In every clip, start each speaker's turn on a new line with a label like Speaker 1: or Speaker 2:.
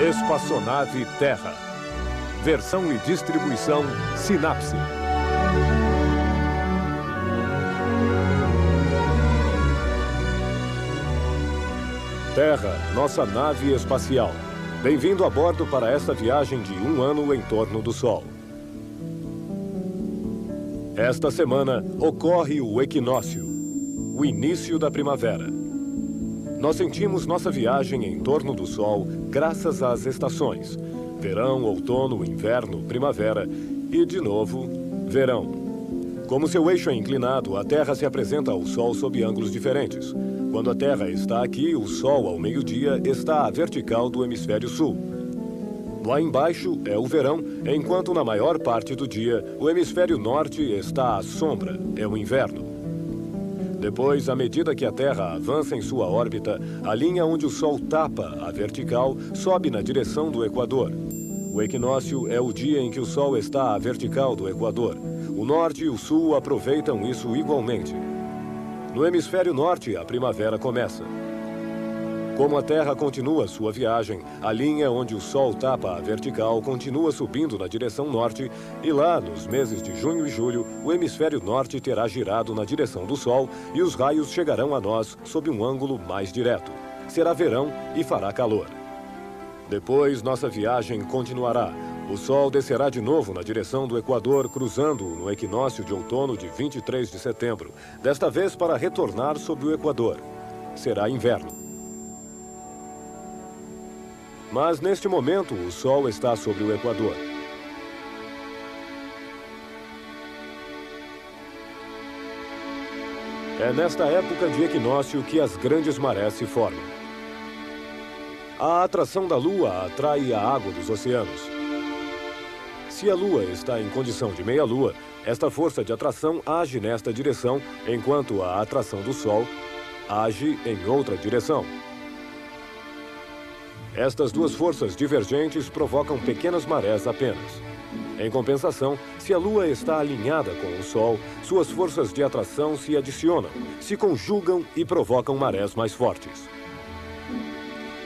Speaker 1: Espaçonave Terra. Versão e distribuição Sinapse. Terra, nossa nave espacial. Bem-vindo a bordo para esta viagem de 1 ano em torno do Sol. Esta semana ocorre o equinócio, o início da primavera. Nós sentimos nossa viagem em torno do Sol graças às estações: verão, outono, inverno, primavera e, de novo, verão. Como seu eixo é inclinado, a Terra se apresenta ao Sol sob ângulos diferentes. Quando a Terra está aqui, o Sol, ao meio-dia, está à vertical do hemisfério sul. Lá embaixo é o verão, enquanto na maior parte do dia, o hemisfério norte está à sombra, é o inverno. Depois, à medida que a Terra avança em sua órbita, a linha onde o Sol tapa a vertical sobe na direção do Equador. O equinócio é o dia em que o Sol está à vertical do Equador. O norte e o sul aproveitam isso igualmente. No hemisfério norte, a primavera começa. Como a Terra continua sua viagem, a linha onde o Sol tapa a vertical continua subindo na direção norte e lá, nos meses de junho e julho, o hemisfério norte terá girado na direção do Sol e os raios chegarão a nós sob um ângulo mais direto. Será verão e fará calor. Depois, nossa viagem continuará. O Sol descerá de novo na direção do Equador, cruzando-o no equinócio de outono de 23 de setembro, desta vez para retornar sobre o Equador. Será inverno. Mas, neste momento, o Sol está sobre o Equador. É nesta época de equinócio que as grandes marés se formam. A atração da Lua atrai a água dos oceanos. Se a Lua está em condição de meia-lua, esta força de atração age nesta direção, enquanto a atração do Sol age em outra direção. Estas duas forças divergentes provocam pequenas marés apenas. Em compensação, se a Lua está alinhada com o Sol, suas forças de atração se adicionam, se conjugam e provocam marés mais fortes.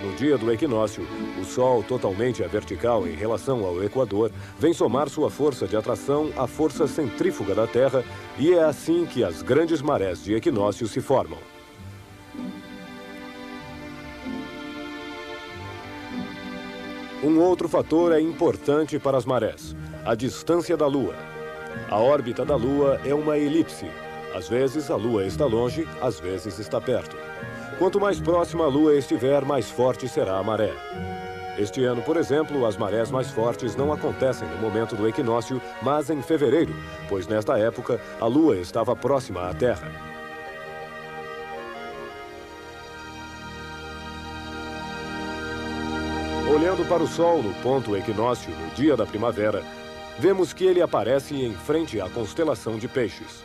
Speaker 1: No dia do equinócio, o Sol, totalmente à vertical em relação ao Equador, vem somar sua força de atração à força centrífuga da Terra, e é assim que as grandes marés de equinócio se formam. Um outro fator é importante para as marés: a distância da Lua. A órbita da Lua é uma elipse. Às vezes a Lua está longe, às vezes está perto. Quanto mais próxima a Lua estiver, mais forte será a maré. Este ano, por exemplo, as marés mais fortes não acontecem no momento do equinócio, mas em fevereiro, pois nesta época a Lua estava próxima à Terra. Olhando para o Sol no ponto equinócio, no dia da primavera, vemos que ele aparece em frente à constelação de Peixes.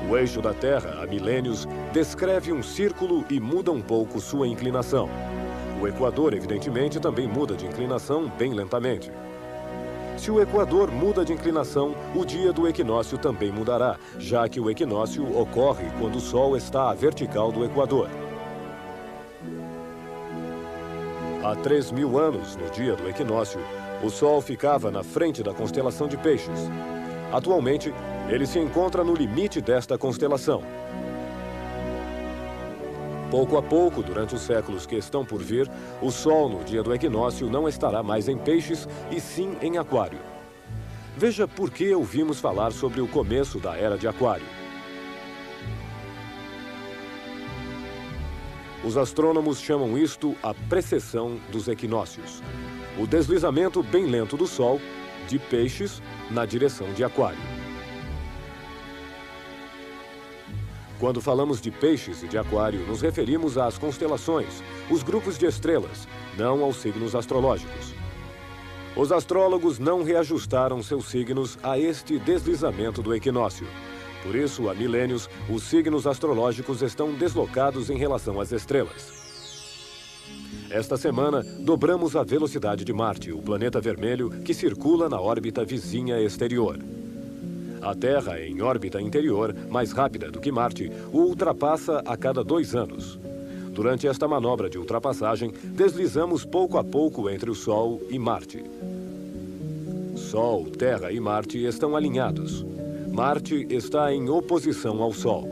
Speaker 1: O eixo da Terra, há milênios, descreve um círculo e muda um pouco sua inclinação. O Equador, evidentemente, também muda de inclinação bem lentamente. Se o Equador muda de inclinação, o dia do equinócio também mudará, já que o equinócio ocorre quando o Sol está à vertical do Equador. Há 3.000 anos, no dia do equinócio, o Sol ficava na frente da constelação de Peixes. Atualmente, ele se encontra no limite desta constelação. Pouco a pouco, durante os séculos que estão por vir, o Sol, no dia do equinócio, não estará mais em Peixes, e sim em Aquário. Veja por que ouvimos falar sobre o começo da Era de Aquário. Os astrônomos chamam isto a precessão dos equinócios. O deslizamento bem lento do Sol, de Peixes, na direção de Aquário. Quando falamos de Peixes e de Aquário, nos referimos às constelações, os grupos de estrelas, não aos signos astrológicos. Os astrólogos não reajustaram seus signos a este deslizamento do equinócio. Por isso, há milênios, os signos astrológicos estão deslocados em relação às estrelas. Esta semana, dobramos a velocidade de Marte, o planeta vermelho que circula na órbita vizinha exterior. A Terra, em órbita interior, mais rápida do que Marte, o ultrapassa a cada 2 anos. Durante esta manobra de ultrapassagem, deslizamos pouco a pouco entre o Sol e Marte. Sol, Terra e Marte estão alinhados. Marte está em oposição ao Sol.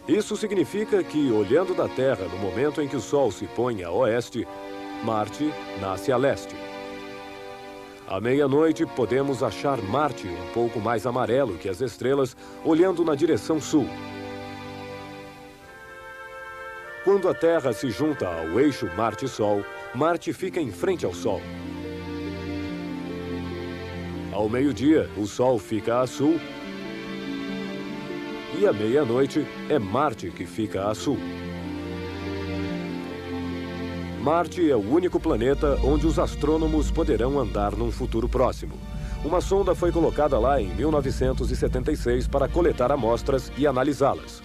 Speaker 1: Isso significa que, olhando da Terra no momento em que o Sol se põe a oeste, Marte nasce a leste. À meia-noite, podemos achar Marte um pouco mais amarelo que as estrelas, olhando na direção sul. Quando a Terra se junta ao eixo Marte-Sol, Marte fica em frente ao Sol. Ao meio-dia, o Sol fica a sul e à meia-noite é Marte que fica a sul. Marte é o único planeta onde os astrônomos poderão andar num futuro próximo. Uma sonda foi colocada lá em 1976 para coletar amostras e analisá-las.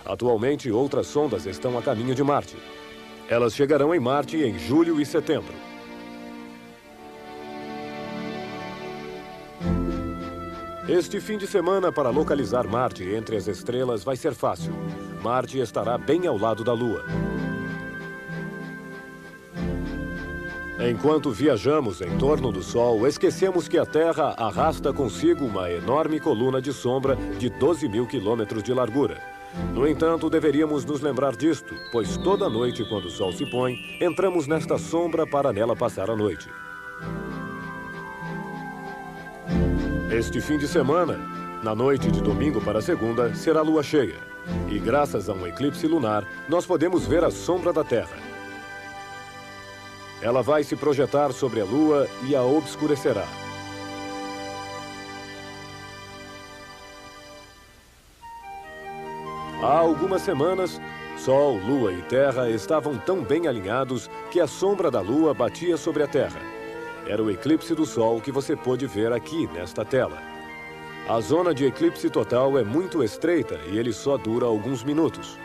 Speaker 1: Atualmente, outras sondas estão a caminho de Marte. Elas chegarão em Marte em julho e setembro. Este fim de semana, para localizar Marte entre as estrelas, vai ser fácil. Marte estará bem ao lado da Lua. Enquanto viajamos em torno do Sol, esquecemos que a Terra arrasta consigo uma enorme coluna de sombra de 12 mil quilômetros de largura. No entanto, deveríamos nos lembrar disto, pois toda noite, quando o Sol se põe, entramos nesta sombra para nela passar a noite. Este fim de semana, na noite de domingo para segunda, será lua cheia. E graças a um eclipse lunar, nós podemos ver a sombra da Terra. Ela vai se projetar sobre a Lua e a obscurecerá. Há algumas semanas, Sol, Lua e Terra estavam tão bem alinhados que a sombra da Lua batia sobre a Terra. Era o eclipse do Sol que você pôde ver aqui nesta tela. A zona de eclipse total é muito estreita e ele só dura alguns minutos.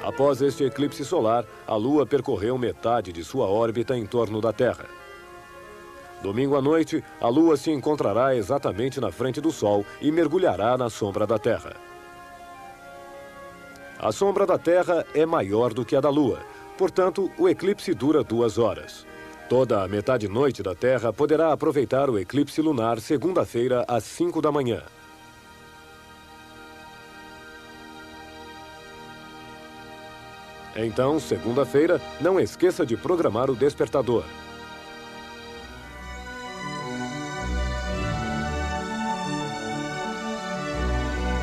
Speaker 1: Após este eclipse solar, a Lua percorreu metade de sua órbita em torno da Terra. Domingo à noite, a Lua se encontrará exatamente na frente do Sol e mergulhará na sombra da Terra. A sombra da Terra é maior do que a da Lua, portanto, o eclipse dura 2 horas. Toda a metade-noite da Terra poderá aproveitar o eclipse lunar segunda-feira às 5 da manhã. Então, segunda-feira, não esqueça de programar o despertador.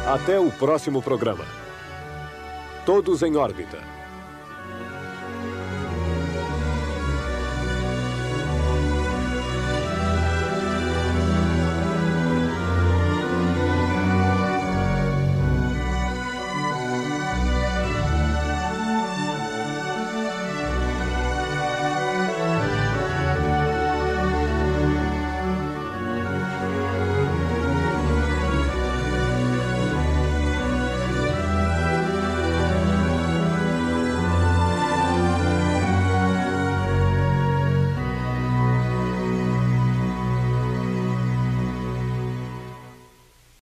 Speaker 1: Até o próximo programa. Todos em órbita.